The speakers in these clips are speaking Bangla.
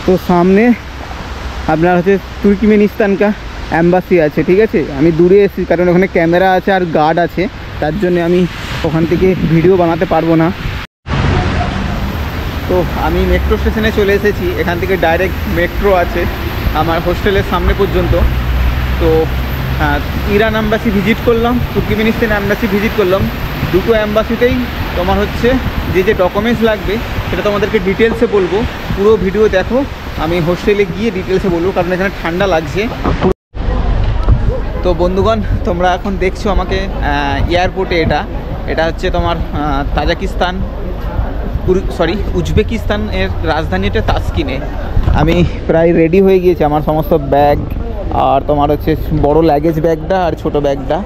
তো সামনে আপনার হচ্ছে তুর্কমেনিস্তান কা অ্যাম্বাসি আছে, ঠিক আছে। আমি দূরে এসেছি কারণ ওখানে ক্যামেরা আছে আর গার্ড আছে, তার জন্য আমি ওখান থেকে ভিডিও বানাতে পারবো না। তো আমি মেট্রো স্টেশনে চলে এসেছি, এখান থেকে ডাইরেক্ট মেট্রো আছে আমার হোস্টেলের সামনে পর্যন্ত। তো ইরান অ্যাম্বাসি ভিজিট করলাম, তুর্কমেনিস্তান অ্যাম্বাসি ভিজিট করলাম। দুটো অ্যাম্বাসিতেই তোমার হচ্ছে যে ডকুমেন্টস লাগবে সেটা তোমাদেরকে ডিটেলসে বলবো। পুরো ভিডিও দেখো, আমি হোস্টেলে গিয়ে ডিটেলসে বলবো কারণ এখানে ঠান্ডা লাগছে। তো বন্ধুগণ, তোমরা এখন দেখছো আমাকে এয়ারপোর্টে। এটা হচ্ছে তোমার তাজিকিস্তান উজবেকিস্তান এর রাজধানী এটা তাসকিনে। আমি প্রায় রেডি হয়ে গিয়েছি, আমার সমস্ত ব্যাগ আর তোমার হচ্ছে বড় লাগেজ ব্যাগটা আর ছোট ব্যাগটা,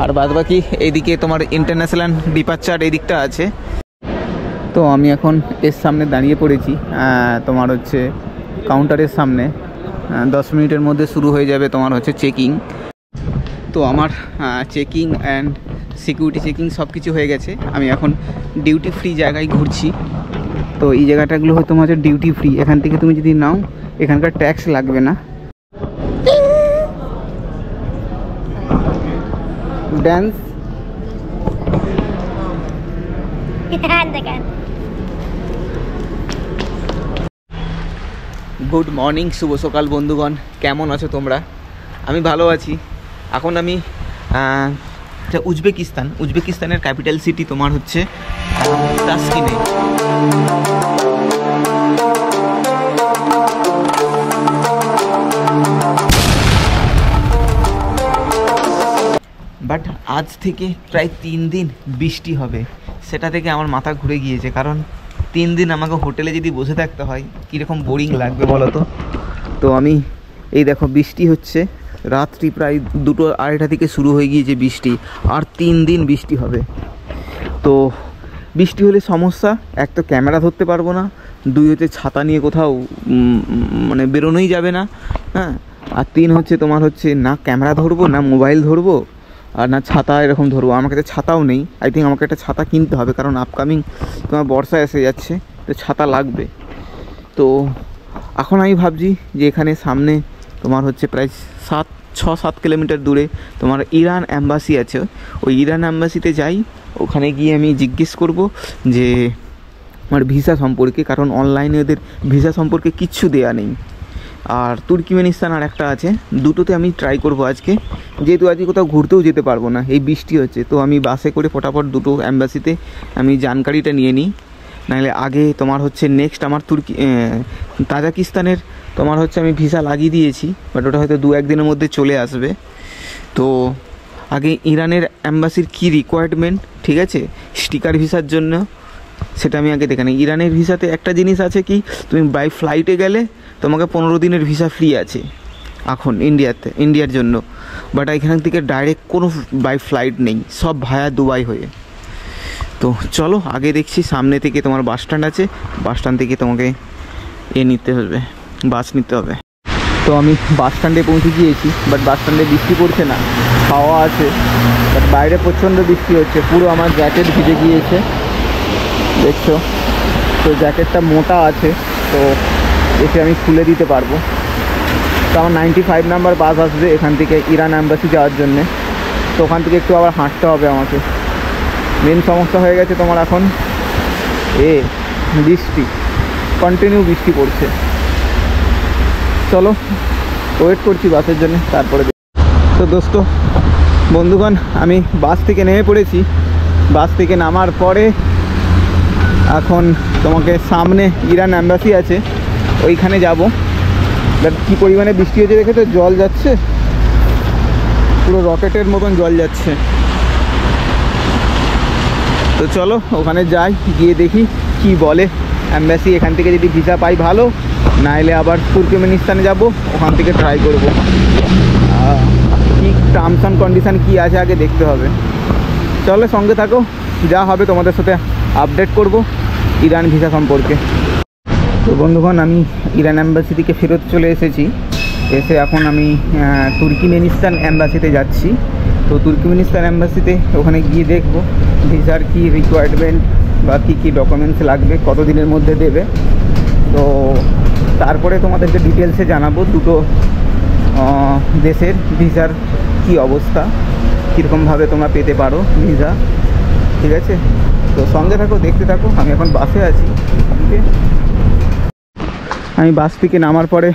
আর বাদবাকি এইদিকে তোমার ইন্টারন্যাশনাল ডিপারচার এই দিকটা আছে। তো আমি এখন এর সামনে দাঁড়িয়ে পড়েছি, তোমার হচ্ছে কাউন্টারের সামনে। 10 মিনিটের মধ্যে শুরু হয়ে যাবে তোমার হচ্ছে চেকিং। তো আমার চেকিং অ্যান্ড সিকিউরিটি চেকিং সব কিছু হয়ে গেছে। আমি এখন ডিউটি ফ্রি জায়গায় ঘুরছি। তো এই জায়গাটাগুলো হয়তো তোমার হচ্ছে ডিউটি ফ্রি, এখান থেকে তুমি যদি নাও এখানকার ট্যাক্স লাগবে না। ড্যান্স গুড মর্নিং, শুভ সকাল বন্ধুগণ, কেমন আছো তোমরা? আমি ভালো আছি। এখন আমি উজবেকিস্তানের ক্যাপিটাল সিটি তোমার হচ্ছে তাসকিনে। বাট আজ থেকে প্রায় 3 দিন বৃষ্টি হবে, সেটা থেকে আমার মাথা ঘুরে গিয়েছে। কারণ 3 দিন আমাকে হোটেলে যদি বসে থাকতে হয় কীরকম বোরিং লাগবে বলো তো। তো আমি এই দেখো বৃষ্টি হচ্ছে, রাত্রি প্রায় 2-2:30 থেকে শুরু হয়ে গিয়েছে বৃষ্টি, আর 3 দিন বৃষ্টি হবে। তো বৃষ্টি হলে সমস্যা, এক তো ক্যামেরা ধরতে পারবো না, 2 হচ্ছে ছাতা নিয়ে কোথাও মানে বেরোনোই যাবে না, হ্যাঁ। আর 3 হচ্ছে তোমার হচ্ছে না ক্যামেরা ধরবো, না মোবাইল ধরবো, আর না ছাতা এরকম ধরবো। আমার কাছে ছাতাও নেই। আই থিঙ্ক আমাকে একটা ছাতা কিনতে হবে, কারণ আপকামিং তোমার বর্ষা এসে যাচ্ছে, তো ছাতা লাগবে। তো এখন আমি ভাবছি যে এখানে সামনে তোমার হচ্ছে প্রায় 6-7 কিলোমিটার দূরে তোমার ইরান অ্যাম্বাসি আছে, ওই ইরান অ্যাম্বাসিতে যাই। ওখানে গিয়ে আমি জিজ্ঞেস করব যে আমার ভিসা সম্পর্কে, কারণ অনলাইনে ওদের ভিসা সম্পর্কে কিচ্ছু দেয়া নেই। আর তুর্কমেনিস্তান আর একটা আছে, দুটোতে আমি ট্রাই করব আজকে, যেহেতু আজকে কোথাও ঘুরতেও যেতে পারবো না, এই বৃষ্টি হচ্ছে। তো আমি বাসে করে ফটাফট দুটো অ্যাম্বাসিতে আমি জানকারিটা নিয়ে নিই, নাহলে আগে তোমার হচ্ছে নেক্সট আমার তাজিকিস্তানের তোমার হচ্ছে আমি ভিসা লাগিয়ে দিয়েছি, বাট ওটা হয়তো 2-1 দিনের মধ্যে চলে আসবে। তো আগে ইরানের অ্যাম্বাসির কী রিকোয়ারমেন্ট, ঠিক আছে, স্টিকার ভিসার জন্য, সেটা আমি আগে দেখে নিই। ইরানের ভিসাতে একটা জিনিস আছে কি, তুমি বাই ফ্লাইটে গেলে তোমাকে 15 দিনের ভিসা ফ্রি আছে এখন ইন্ডিয়ার জন্য। বাট এখান থেকে ডাইরেক্ট কোনো বাই ফ্লাইট নেই, সব ভায়া দুবাই হয়ে। তো চলো আগে দেখছি, সামনে থেকে তোমার বাস স্ট্যান্ড আছে, বাস স্ট্যান্ড থেকে তোমাকে নিতে হবে, বাস নিতে হবে। তো আমি বাস স্ট্যান্ডে পৌঁছে গিয়েছি, বাট বাস স্ট্যান্ডে বৃষ্টি পড়ছে না, হাওয়া আছে, বাট বাইরে প্রচণ্ড বৃষ্টি হচ্ছে, পুরো আমার জ্যাকেট ভিজে গিয়েছে দেখছো। তো জ্যাকেটটা মোটা আছে, তো এসে আমি খুলে দিতে পারবো। তো আমার 95 নাম্বার বাস আসবে এখান থেকে ইরান অ্যাম্বাসি যাওয়ার জন্যে। তো ওখান থেকে একটু আবার হাঁটতে হবে আমাকে। মেন সমস্যা হয়ে গেছে তোমার এখন বৃষ্টি, কন্টিনিউ বৃষ্টি পড়ছে। চলো ওয়েট করছি বাসের জন্য, তারপরে। তো দোস্ত বন্ধুগণ, আমি বাস থেকে নেমে পড়েছি। বাস থেকে নামার পরে এখন তোমাকে সামনে ইরান অ্যাম্বাসি আছে, ওইখানে যাব। বাট কী পরিমাণে বৃষ্টি হচ্ছে দেখে তো জল যাচ্ছে, পুরো রকেটের মতন জল যাচ্ছে। তো চলো ওখানে যাই, গিয়ে দেখি কি বলে অ্যাম্বাসি। এখান থেকে যদি ভিসা পাই ভালো, নাইলে আবার তুর্কমেনিস্তানে যাব, ওখান থেকে ট্রাই করব। কি টার্মস অ্যান্ড কন্ডিশান কী আছে আগে দেখতে হবে। চলো সঙ্গে থাকো, যা হবে তোমাদের সাথে আপডেট করব ইরান ভিসা সম্পর্কে। তো বন্ধুগণ, আমি ইরান অ্যাম্বাসি থেকে ফেরত চলে এসেছি। এসে এখন আমি তুর্কমেনিস্তান অ্যাম্বাসিতে যাচ্ছি। তো তুর্কমেনিস্তান অ্যাম্বাসিতে ওখানে গিয়ে দেখব ভিসার কী রিকোয়ারমেন্ট বা কী কী ডকুমেন্টস লাগবে, কত দিনের মধ্যে দেবে। তো তারপরে তোমাদেরকে ডিটেলসে জানাবো দুটো দেশের ভিসার কি অবস্থা, কীরকমভাবে তোমরা পেতে পারো ভিসা। ঠিক আছে, তো সঙ্গে থাকো, দেখতে থাকো। আমি এখন বাসে আছি। আমি বাস থেকে নামার পরে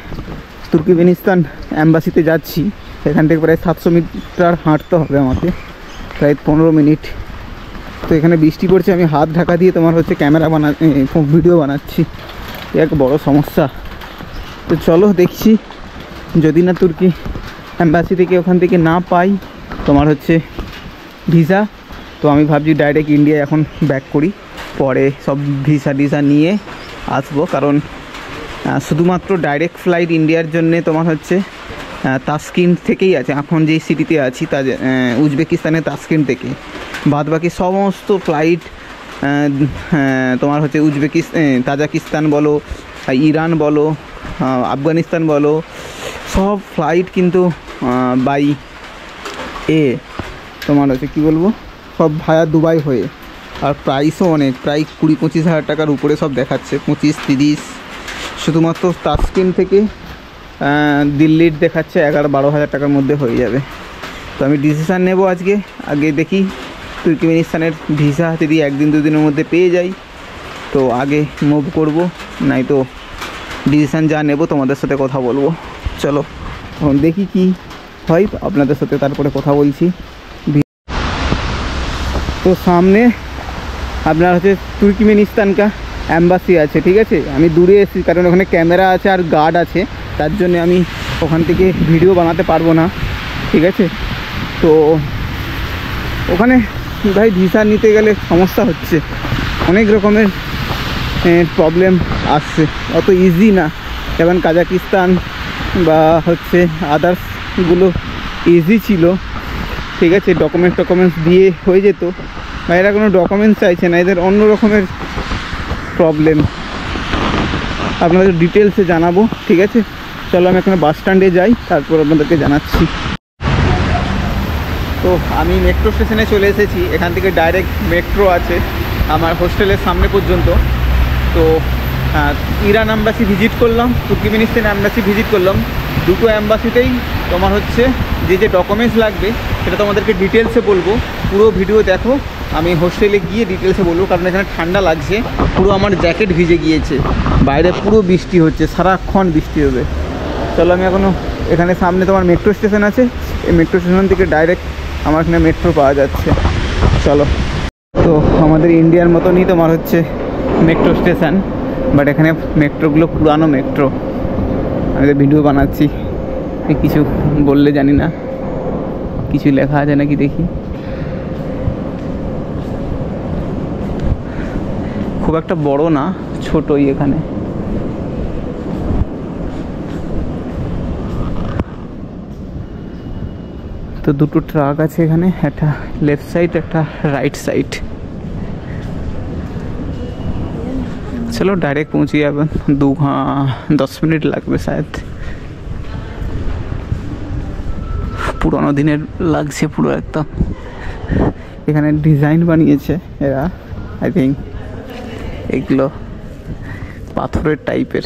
তুর্কমেনিস্তান অ্যাম্বাসিতে যাচ্ছি। এখান থেকে প্রায় 700 মিটার হাঁটতে হবে আমাকে, প্রায় 15 মিনিট। তো এখানে বৃষ্টি পড়ছে, আমি হাত ঢাকা দিয়ে তোমার হচ্ছে ভিডিও বানাচ্ছি, এক বড় সমস্যা। তো চলো দেখছি, যদি না তুর্কি অ্যাম্বাসি থেকে ওখান থেকে না পাই তোমার হচ্ছে ভিসা, তো আমি ভাবছি ডাইরেক্ট ইন্ডিয়ায় এখন ব্যাক করি, পরে সব ভিসা নিয়ে আসবো। কারণ শুধুমাত্র ডাইরেক্ট ফ্লাইট ইন্ডিয়ার জন্যে তোমার হচ্ছে তাসকিন্দ থেকেই আছে, এখন যেই সিটিতে আছি উজবেকিস্তানের তাসকিন্দ থেকে। বাদ বাকি সমস্ত ফ্লাইট তোমার হচ্ছে তাজিকিস্তান বলো, ইরান বলো, আফগানিস্তান বলো, সব ফ্লাইট কিন্তু বাই তোমার হচ্ছে কী বলবো, সব ভায়া দুবাই হয়ে। আর প্রাইসও অনেক, প্রায় 20-25 হাজার টাকার উপরে সব দেখাচ্ছে, 25-30। শুধুমাত্র তাসকিন্দ থেকে দিল্লির দেখাচ্ছে 11-12 হাজার টাকার মধ্যে হয়ে যাবে। তো আমি ডিসিশান নেব আগে দেখি তুর্কমেনিস্তানের ভিসা যদি 1-2 দিনের মধ্যে পেয়ে যাই তো আগে মুভ করব, নাই তো ডিসিশান যা নেব তোমাদের সাথে কথা বলবো। চলো এখন দেখি কি হয়, আপনাদের সাথে তারপরে কথা বলছি। তো সামনে আপনার হচ্ছে তুর্কমেনিস্তানকা অ্যাম্বাসি আছে। ঠিক আছে, আমি দূরে এসেছি কারণ ওখানে ক্যামেরা আছে আর গার্ড আছে, তার জন্য আমি ওখান থেকে ভিডিও বানাতে পারবো না। ঠিক আছে, তো ওখানে ভাই ভিসা নিতে গেলে সমস্যা হচ্ছে, অনেক রকমের প্রবলেম আসছে, অত ইজি না। যেমন কাজাকিস্তান বা হচ্ছে আদার্সগুলো ইজি ছিল। ঠিক আছে, ডকুমেন্টস দিয়ে হয়ে যেত, বা এরা কোনো ডকুমেন্টস চাইছে না, এদের অন্য রকমের প্রবলেম। আপনাদের ডিটেলসে জানাবো। ঠিক আছে, চলো আমি এখন বাস স্ট্যান্ডে যাই, তারপর আপনাদেরকে জানাচ্ছি। তো আমি মেট্রো স্টেশনে চলে এসেছি, এখান থেকে ডাইরেক্ট মেট্রো আছে আমার হোস্টেলের সামনে পর্যন্ত। তো ইরান অ্যাম্বাসি ভিজিট করলাম, তুর্কমেনিস্তান অ্যাম্বাসি ভিজিট করলাম। দুটো অ্যাম্বাসিতেই তোমার হচ্ছে যে ডকুমেন্টস লাগবে সেটা তোমাদেরকে ডিটেলসে বলবো, পুরো ভিডিও দেখো। আমি হোস্টেলে গিয়ে ডিটেলসে বলবো, কারণ এখানে ঠান্ডা লাগছে, পুরো আমার জ্যাকেট ভিজে গিয়েছে, বাইরে পুরো বৃষ্টি হচ্ছে, সারাক্ষণ বৃষ্টি হবে। চলো আমি এখানে সামনে তোমার মেট্রো স্টেশন আছে, এই মেট্রো স্টেশন থেকে ডাইরেক্ট আমার এখানে মেট্রো পাওয়া যাচ্ছে। চলো, তো আমাদের ইন্ডিয়ার মতনই তোমার হচ্ছে মেট্রো স্টেশন, বাট এখানে মেট্রোগুলো পুরানো মেট্রো। আমি তো ভিডিও বানাচ্ছি, কিছু বললে জানি না, কিছু লেখা আছে নাকি দেখি। খুব একটা বড় না, ছোটই এখানে। তো দুটো ট্রাক আছে এখানে, একটা লেফট সাইড একটা রাইট সাইড। চলো ডাইরেক্ট পৌঁছে যাবেন, 10 মিনিট লাগবে শায়দ। পুরোনো দিনের লাগছে পুরো একদম। এখানে ডিজাইন বানিয়েছে এরা, আই থিঙ্ক এগুলো পাথরের টাইপের।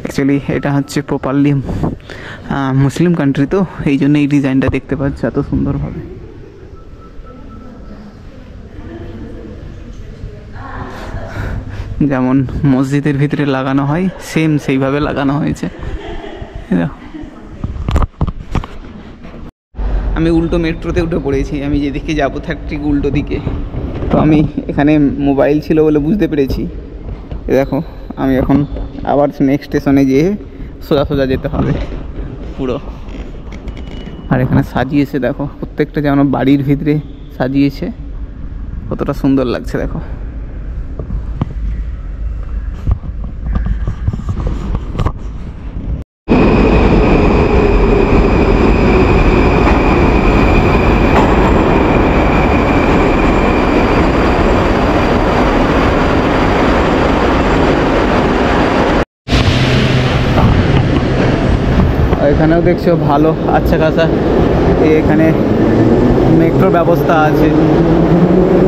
অ্যাকচুয়ালি এটা হচ্ছে প্রপারলি মুসলিম কান্ট্রি, তো এই জন্য এই ডিজাইনটা দেখতে পাচ্ছি এত সুন্দরভাবে। যেমন মসজিদের ভিতরে লাগানো হয় সেম সেইভাবে লাগানো হয়েছে। আমি উল্টো মেট্রোতে উঠে পড়েছি, আমি যেদিকে যাবো তার ঠিক উল্টো দিকে। তো আমি এখানে মোবাইল ছিল বলে বুঝতে পেরেছি। দেখো আমি এখন আবার নেক্সট স্টেশনে যেয়ে সোজা যেতে হবে পুরো। আর এখানে সাজিয়েছে দেখো, প্রত্যেকটা যেমন বাড়ির ভিতরে সাজিয়েছে, কতটা সুন্দর লাগছে দেখো। এখানেও দেখছো ভালো আচ্ছা খাসা এখানে মেট্রো ব্যবস্থা আছে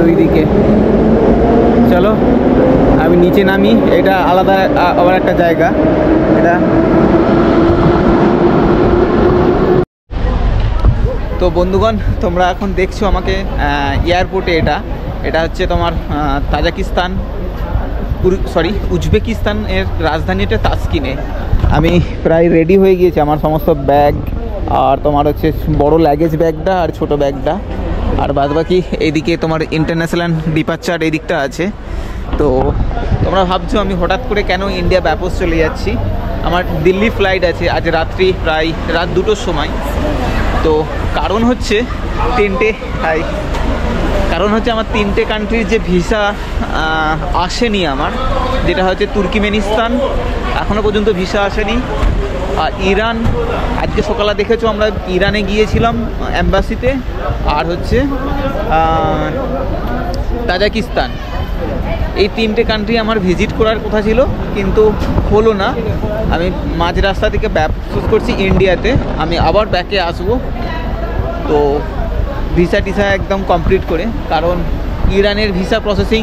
দুই দিকে। চলো আমি নিচে নামি, এটা আলাদা আবার একটা জায়গা এটা। তো বন্ধুগণ, তোমরা এখন দেখছো আমাকে এয়ারপোর্টে। এটা হচ্ছে তোমার তাজিকিস্তান, উজবেকিস্তানের রাজধানীটা তাসকিনে। আমি প্রায় রেডি হয়ে গিয়েছি, আমার সমস্ত ব্যাগ আর তোমার হচ্ছে বড় লাগেজ ব্যাগটা আর ছোট ব্যাগটা, আর বাদবাকি এইদিকে তোমার ইন্টারন্যাশনাল ডিপার্চার এই দিকটা আছে। তো তোমরা ভাবছো আমি হঠাৎ করে কেন ইন্ডিয়া ব্যাপস চলে যাচ্ছি। আমার দিল্লি ফ্লাইট আছে আজ রাত্রি প্রায় রাত 2টোর সময়। তো কারণ হচ্ছে আমার 3টে কান্ট্রির যে ভিসা আসেনি আমার, যেটা হচ্ছে তুর্কিমেনিস্তান এখনও পর্যন্ত ভিসা আসেনি, আর ইরান আজকে সকালে দেখেছো আমরা ইরানে গিয়েছিলাম অ্যাম্বাসিতে, আর হচ্ছে তাজিকিস্তান। এই 3টে কান্ট্রি আমার ভিজিট করার কথা ছিল কিন্তু হলো না। আমি মাঝ রাস্তা থেকে ব্যাক করছি ইন্ডিয়াতে, আমি আবার ব্যাকে আসবো। তো ভিসা টিসা একদম কমপ্লিট করে, কারণ ইরানের ভিসা প্রসেসিং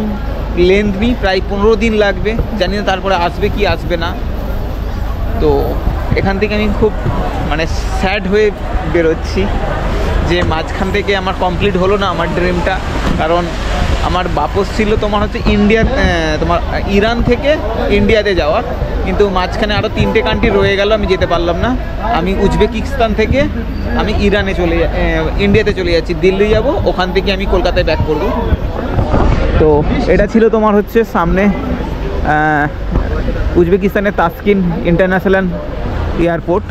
লেন্থি, প্রায় 15 দিন লাগবে, জানি না তারপরে আসবে কি আসবে না। তো এখান থেকে আমি খুব মানে স্যাড হয়ে বেরোচ্ছি যে মাঝখান থেকে আমার কমপ্লিট হলো না আমার ড্রিমটা। কারণ আমার বাপস ছিল তোমার হচ্ছে তোমার ইরান থেকে ইন্ডিয়াতে যাওয়ার, কিন্তু মাঝখানে আরও 3টে কান্ট্রি রয়ে গেল, আমি যেতে পারলাম না। আমি উজবেকিস্তান থেকে আমি ইন্ডিয়াতে চলে যাচ্ছি, দিল্লি যাব, ওখান থেকে আমি কলকাতায় ব্যাক করব। তো এটা ছিল তোমার হচ্ছে সামনে উজবেকিস্তানের তাসকিন ইন্টারন্যাশনাল এয়ারপোর্ট।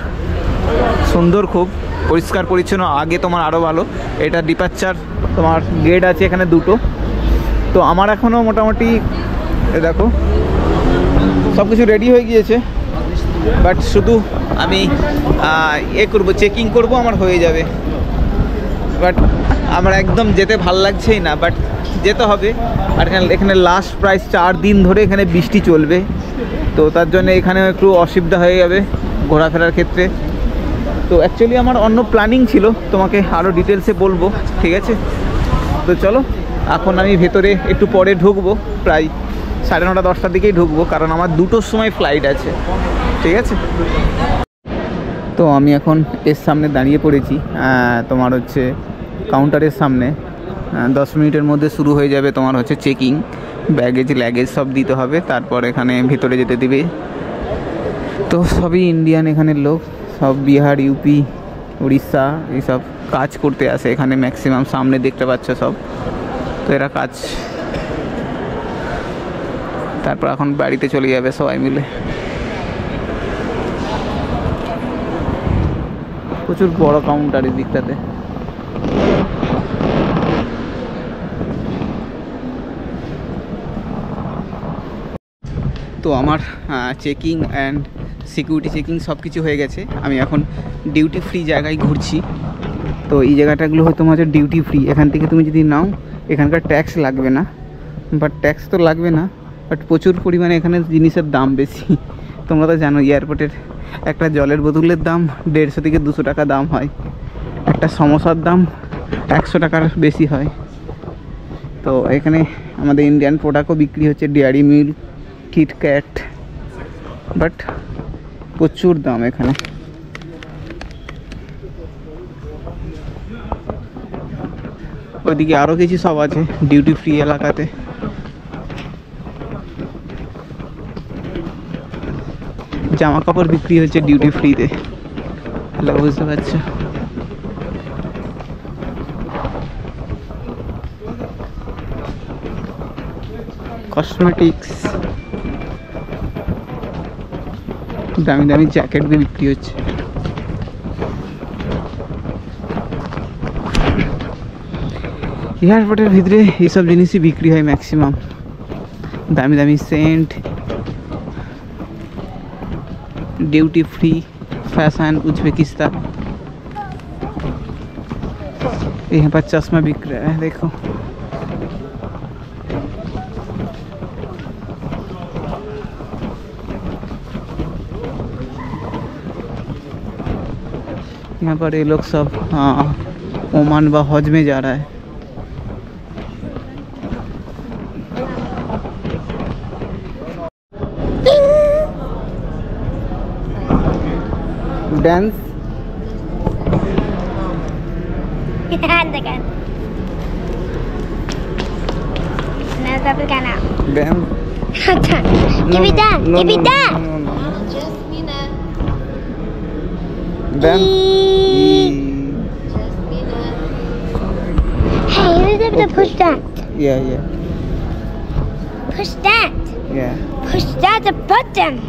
সুন্দর, খুব পরিষ্কার পরিচ্ছন্ন, আগে তোমার আরও ভালো। এটা ডিপার্চার তোমার গেট আছে এখানে 2টো। তো আমার এখনও মোটামুটি দেখো সব কিছু রেডি হয়ে গিয়েছে, বাট শুধু আমি চেকিং করব, আমার হয়ে যাবে। বাট আমার একদম যেতে ভাল লাগছেই না, বাট যেতে হবে। আর এখানে লাস্ট প্রায় 4 দিন ধরে এখানে বৃষ্টি চলবে, তো তার জন্য এখানে একটু অসুবিধা হয়ে যাবে ঘোরাফেরার ক্ষেত্রে। তো অ্যাকচুয়ালি আমার অন্য প্ল্যানিং ছিল, তোমাকে আরও ডিটেলসে বলবো, ঠিক আছে? তো চলো এখন আমি ভেতরে একটু পরে ঢুকবো, প্রায় 9:30 10টার দিকেই ঢুকবো, কারণ আমার 2টোর সময় ফ্লাইট আছে, ঠিক আছে? তো আমি এখন এর সামনে দাঁড়িয়ে পড়েছি, তোমার হচ্ছে কাউন্টারের সামনে। 10 মিনিটের মধ্যে শুরু হয়ে যাবে তোমার হচ্ছে চেকিং, লাগেজ সব দিতে হবে, তারপর এখানে ভেতরে যেতে দিবে। তো সবই ইন্ডিয়ান এখানের লোক, সব বিহার, ইউপি, উড়িষ্যা এইসব কাজ করতে আসে এখানে ম্যাক্সিমাম। সামনে দেখতে পাচ্ছ সব, তো এরা কাজ, তারপর এখন বাড়িতে চলে যাবে সবাই মিলে। প্রচুর বড় কাউন্টার এই দিকটাতে। তো আমার চেকিং অ্যান্ড সিকিউরিটি চেকিং সব কিছু হয়ে গেছে। আমি এখন ডিউটি ফ্রি জায়গায় ঘুরছি। তো এই জায়গাটাগুলো হয়তো তোমার হচ্ছে ডিউটি ফ্রি। এখান থেকে তুমি যদি নাও, এখানকার ট্যাক্স লাগবে না, বাট ট্যাক্স তো লাগবে না, বাট প্রচুর পরিমাণে এখানে জিনিসের দাম বেশি। তোমরা তো জানো এয়ারপোর্টের একটা জলের বোতলের দাম 150 থেকে 200 টাকা দাম হয়, একটা সমোসার দাম 100 টাকার বেশি হয়। তো এখানে আমাদের ইন্ডিয়ান প্রোডাক্টও বিক্রি হচ্ছে, ডেয়ারি মিল্ক, কিটক্যাট, বাট প্রচুর দাম এখানে। ওইদিকে আরও কিছু সব আছে ডিউটি ফ্রি এলাকাতে। জামা কাপড় বিক্রি হচ্ছে ডিউটি ফ্রিতে, বুঝতে পারছো? কসমেটিক্স, দামি দামি জ্যাকেট भी বিক্রি হচ্ছে। এয়ারপোর্টের ভিতরে এইসব জিনিসই বিক্রি হয় ম্যাক্সিমাম, দামি দামি scent, duty free, fashion, Uzbekistan. यहाँ पर चश्मा बिक रहा है, देखो। यहाँ पर ये लोग सब ओमान व हज में जा रहा है। dance. And again. No, tapi kana. Dance. Give me that. Give me that. Jasmina. Dance. Jasmina. Hey, you have to push that. Yeah. Push that. Yeah. Push that the button.